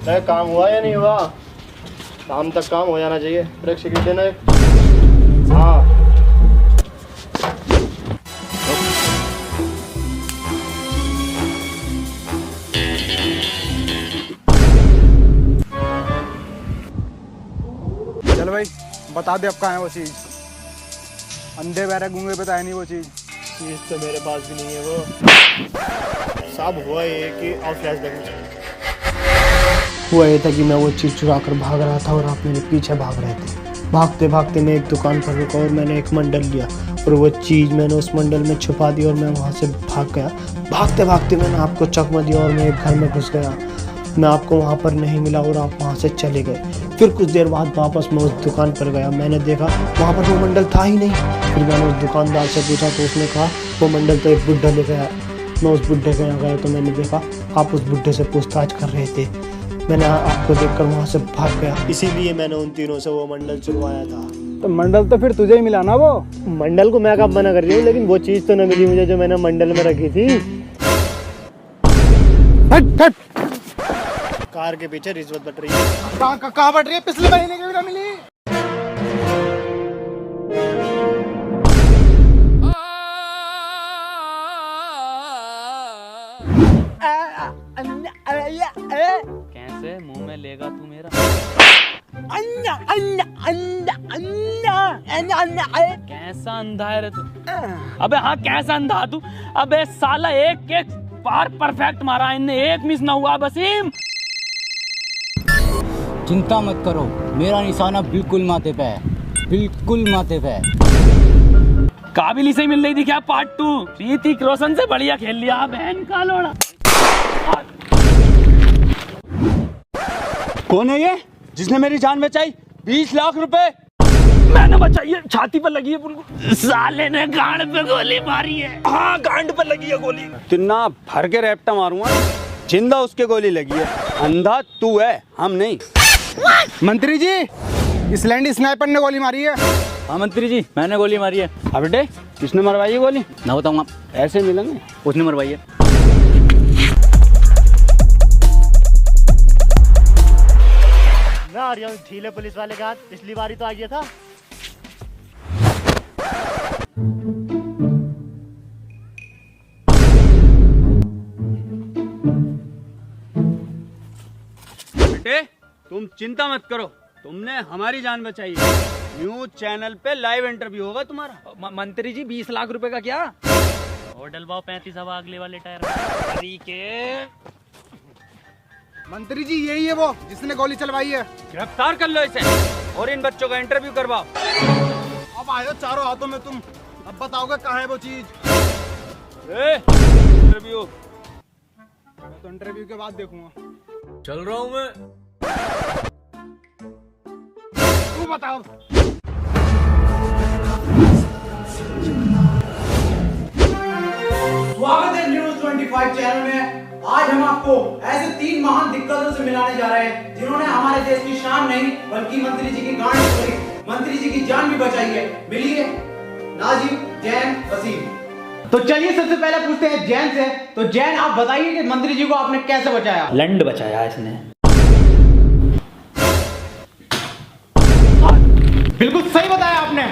काम हुआ या नहीं हुआ? शाम तक काम हो जाना चाहिए। ब्रेक सिगरेट देना एक। हाँ चल भाई बता दे अब कहाँ है वो चीज। अंधे बहरे गूंगे पे तो है नहीं वो चीज। चीज तो मेरे पास भी नहीं है वो। साहब हुआ ये कि और फ्लैशबैक में हुआ ये था कि मैं वो चीज़ चुरा कर भाग रहा था और आप मेरे पीछे भाग रहे थे। भागते भागते मैं एक दुकान पर रुका और मैंने एक मंडल लिया और वो चीज़ मैंने उस मंडल में छुपा दी और मैं वहाँ से भाग गया। भागते भागते मैंने आपको चकमा दिया और मैं एक घर में घुस गया। मैं आपको वहाँ पर नहीं मिला और आप वहाँ से चले गए। फिर कुछ देर बाद वापस मैं उस दुकान पर गया। मैंने देखा वहाँ पर वो मंडल था ही नहीं। फिर मैंने उस दुकानदार से पूछा तो उसने कहा वो मंडल तो एक बुड्ढा ले गया। मैं उस बुड्ढे के यहाँ गया तो मैंने देखा आप उस बुड्ढे से पूछताछ कर रहे थे। मैंने आपको देखकर वहाँ से भाग गया, इसीलिए मैंने उन तीनों से वो मंडल चुरवाया था। तो मंडल तो फिर तुझे ही मिला ना वो। मंडल को मैं कब मना कर रही हूँ, लेकिन वो चीज़ तो न मिली मुझे जो मैंने मंडल में रखी थी। हट हट। कार के पीछे रिश्वत बट रही है। कहाँ बट रही है? पिछले महीने की भी ना मिली। कैसे मुंह में लेगा तू मेरा? कैसा अंधा है रे तू? अबे हाँ कैसा अंधा तू? अबे साला एक एक बार परफेक्ट मारा इनने, एक मिस ना हुआ। वसीम चिंता मत करो, मेरा निशाना बिल्कुल माथे पे है, बिल्कुल माथे पे है। काबिल ही सही मिल रही थी क्या? पार्ट 2 ऋतिक रोशन से बढ़िया खेल लिया बहन का लोड़ा। कौन है ये जिसने मेरी जान बचाई? 20 लाख रुपए मैंने बचाई है। छाती पर लगी है पुल। साले ने गांड पे गोली मारी है। हाँ गांड पर लगी है गोली। तिन्ना भर के रैप्टा मारूंगा। जिंदा उसके गोली लगी है, अंधा तू है, हम नहीं। मंत्री जी, इस लैंड स्नाइपर ने गोली मारी है। हाँ मंत्री जी, मैंने गोली मारी है। अब बेटे किसने मरवाई है गोली? ना बताऊंगा, ऐसे मिलेंगे। उसने मरवाई है। मैं आ रहा हूँ ढीले पुलिस वाले का। पिछली बारी तो आ गया था। बेटे तुम चिंता मत करो, तुमने हमारी जान बचाई है। न्यूज चैनल पे लाइव इंटरव्यू होगा तुम्हारा। मंत्री जी 20 लाख रुपए का क्या? और डलवाओ 35 हवा अगले वाले टायर में। मंत्री जी यही है वो जिसने गोली चलवाई है। गिरफ्तार कर लो इसे और इन बच्चों का इंटरव्यू करवाओ। अब आए हो चारों हाथों में तुम, अब बताओगे कहाँ है वो चीज? इंटरव्यू मैं तो इंटरव्यू के बाद देखूंगा। चल रहा हूँ मैं। तू बताओ। स्वागत है न्यूज 25 चैनल में। आज हम आपको ऐसे 3 महान दिग्गजों से मिलाने जा रहे हैं जिन्होंने हमारे देश की शान नहीं बल्कि मंत्री जी की गांड तोड़ी, मंत्री जी की जान भी बचाई है। मिलिए नाजिम, जैन, वसीम। तो चलिए सबसे पहले पूछते हैं जैन से। तो जैन आप बताइए कि मंत्री जी को आपने कैसे बचाया? लंड बचाया इसने। बिल्कुल सही बताया आपने।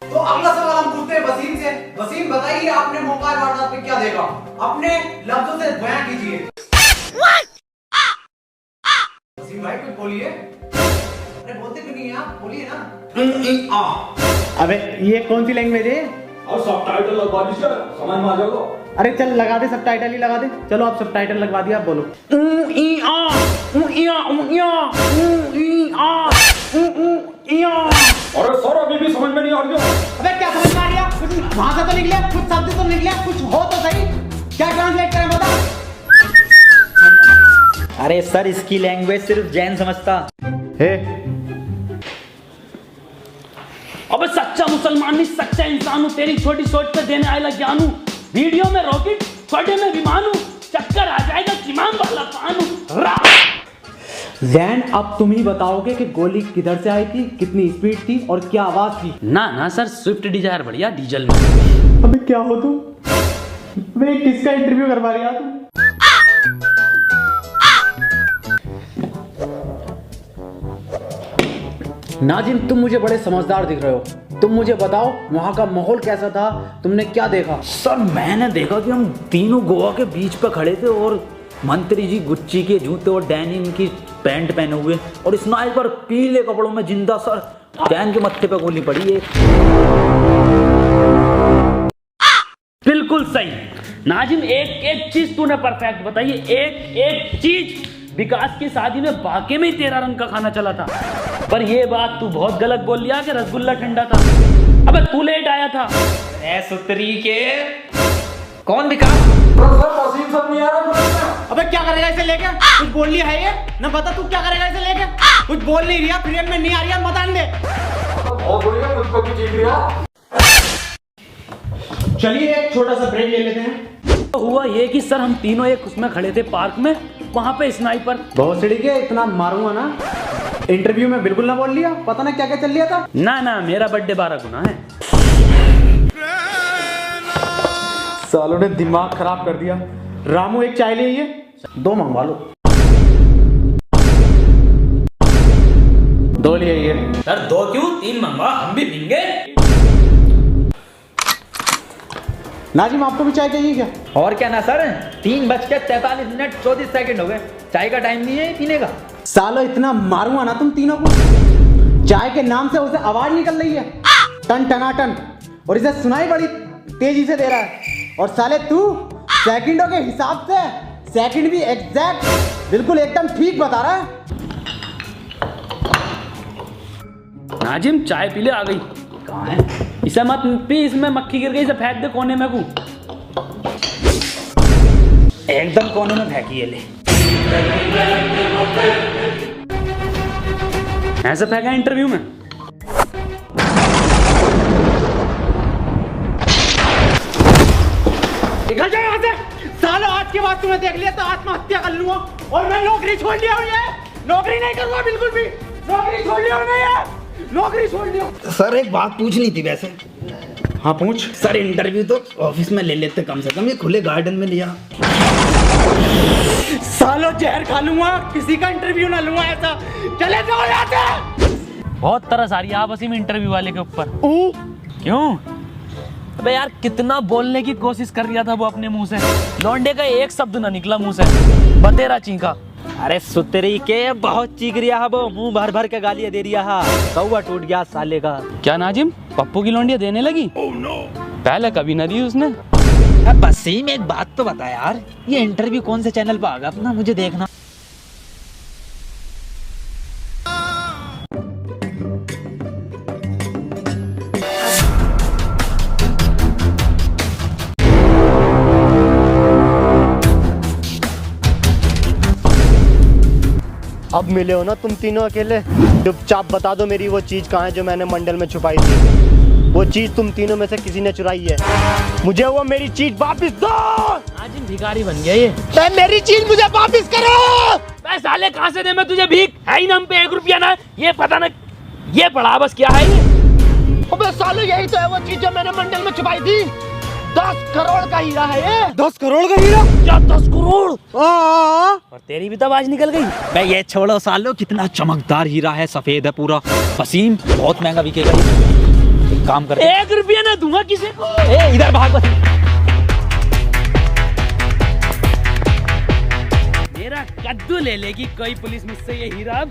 तो अगला सवाल हम पूछते हैं वसीम से। वसीम बताइए आपने मौका वारदात पे क्या देखा? अपने लफ्जों से बयान कीजिए। वसीम भाई कुछ बोलिए। अरे बोलते क्यों नहीं आप? बोलिए ना। अबे ये कौन सी लैंग्वेज है? और सबटाइटल लगवा दीजिए, समझ में आ जाएगा। अरे चल लगा दे, सबटाइटल ही लगा दे। चलो आप सबटाइटल लगवा दिया, आप बोलो। अरे सर अभी भी समझ में नहीं आ रही है। अबे क्या समझ में आ रहा? कुछ भाषा तो निकले, कुछ शब्द तो निकले, कुछ हो तो सही। क्या ट्रांसलेट करें बता? अरे सर इसकी लैंग्वेज सिर्फ जैन समझता हे अबे सच्चा मुसलमान नहीं, सच्चा इंसान हूँ। तेरी छोटी सोच पे देने आएगा ज्ञान हूँ। वीडियो में रॉकेट, छोटे में विमान हूँ। चक्कर आ जाएगा किमान वाला पान हूँ। जैन अब तुम ही बताओगे कि गोली किधर से आई थी, कितनी स्पीड थी और क्या आवाज थी? ना ना सर, स्विफ्ट डिजायर बढ़िया डीजल में। अबे क्या हो तुम? अबे किसका इंटरव्यू करवा रही हो तुम? नाजिम, तुम मुझे बड़े समझदार दिख रहे हो। तुम मुझे बताओ वहाँ का माहौल कैसा था, तुमने क्या देखा? सर मैंने देखा कि हम तीनों गोवा के बीच पे खड़े थे और मंत्री जी गुच्ची के जूते और डेनिम की पैंट पहने हुए और स्नाइपर पीले कपड़ों में जिंदा। सर डैन के मत्थे पे गोली पड़ी है। बिल्कुल सही नाजिम, एक एक चीज तूने परफेक्ट बताई है, एक एक चीज। विकास की शादी में वाकई में ही तेरा रंग का खाना चला था, पर ये बात तू बहुत गलत बोल लिया कि रसगुल्ला ठंडा था। अबे तू लेट आया था। सुतरी के कौन विकास? अबे क्या करेगा इसे लेके? कुछ बोल लिया है ये? ना बता तू क्या करेगा इसे लेके? कुछ बोल नहीं रहा, फ्रेम में नहीं आ रही, बता दे। चलिए एक छोटा सा ब्रेक ले लेते हैं। तो हुआ ये कि सर हम तीनों एक उसमें खड़े थे पार्क में, वहां पे स्नाइपर। बहुत सड़ी के इतना मारूंगा ना, इंटरव्यू में बिल्कुल ना बोल लिया, पता ना क्या क्या चल लिया था। ना ना, मेरा बर्थडे 12 गुना है। सालों ने दिमाग खराब कर दिया। रामू एक चाय ले आइए। 2 मंगवा लो। 2 ले आइए। सर 2 क्यों, 3 मंगवा, हम भी पीएंगे। नाजिम आपको भी चाय चाहिए क्या? और क्या ना सर, 3:43 हो गए, चाय का टाइम नहीं है पीने का। सालो इतना मारूंगा ना तुम तीनों को। चाय के नाम से उसे आवाज निकल रही है टन टनाटन, और इसे सुनाई बड़ी तेजी से दे रहा है। और साले तू सेकंडों के हिसाब से सेकंड भी एग्जैक्ट बिल्कुल एकदम ठीक बता रहा है। नाजिम चाय पी ले, आ गई। कहाँ है? इसे मत पी, इसमें मक्खी गिर गई, इसे फेंक दे कोने में। को एकदम कोने में फेंकी है। ले ऐसे फेंका इंटरव्यू में। निकल जाए यहाँ से। सालो आज के बाद तुम्हें देख लिया तो आत्महत्या कर लूंगा, और मैं नौकरी छोड़ लिया हूँ। ये नौकरी नहीं करूंगा बिल्कुल भी, नौकरी छोड़ लिया हूँ मैं, ये नौकरी छोड़ लिया। सर एक बात पूछनी थी वैसे। हाँ पूछ। सर इंटरव्यू तो ऑफिस में ले लेते कम से कम, ये खुले गार्डन में लिया। सालो जहर खा लूंगा, किसी का इंटरव्यू ना लूंगा ऐसा। चले जाओ यहाँ से। बहुत तरस आ रही है आपस में इंटरव्यू वाले के ऊपर। क्यों? अबे यार कितना बोलने की कोशिश कर रहा था वो अपने मुंह से, लौंडे का एक शब्द ना निकला मुंह से, बतेरा चीखा। अरे सुतरी के बहुत चीख रिया है वो, मुंह भर भर के गालियां दे रिया है। कौवा टूट गया साले का। क्या नाजिम, पप्पू की लौंडिया देने लगी? पहले कभी न दी उसने। बस सही में एक बात तो बता यार, ये इंटरव्यू कौन से चैनल पर आगा अपना, मुझे देखना। अब मिले हो ना तुम तीनों अकेले, चुपचाप बता दो मेरी वो चीज कहाँ है जो मैंने मंडल में छुपाई थी। वो चीज तुम तीनों में से किसी ने चुराई है, मुझे वो मेरी चीज वापस दो। आज भिखारी बन गया ये। मेरी चीज मुझे वापस करो। मैं साले कहाँ से दे मैं तुझे भीख? है ही ना हम पे 1 रुपया ना, ये पता ना ये पड़ा बस क्या है ये। अबे साले यही तो है वो चीज जो मैंने मंडल में छुपाई थी। 10 करोड़ का हीरा है ये। 10 करोड़ का हीरा? क्या 10 करोड़? और तेरी भी तो आवाज निकल गई। मैं ये छोड़ो सालो, कितना चमकदार हीरा है, सफेद है पूरा, वसीम, बहुत महंगा बिकेगा ये। एक काम कर, 1 रुपया ना दूंगा किसी को। इधर भाग। मेरा कद्दू ले लेगी कोई पुलिस मुझसे ये हीरा।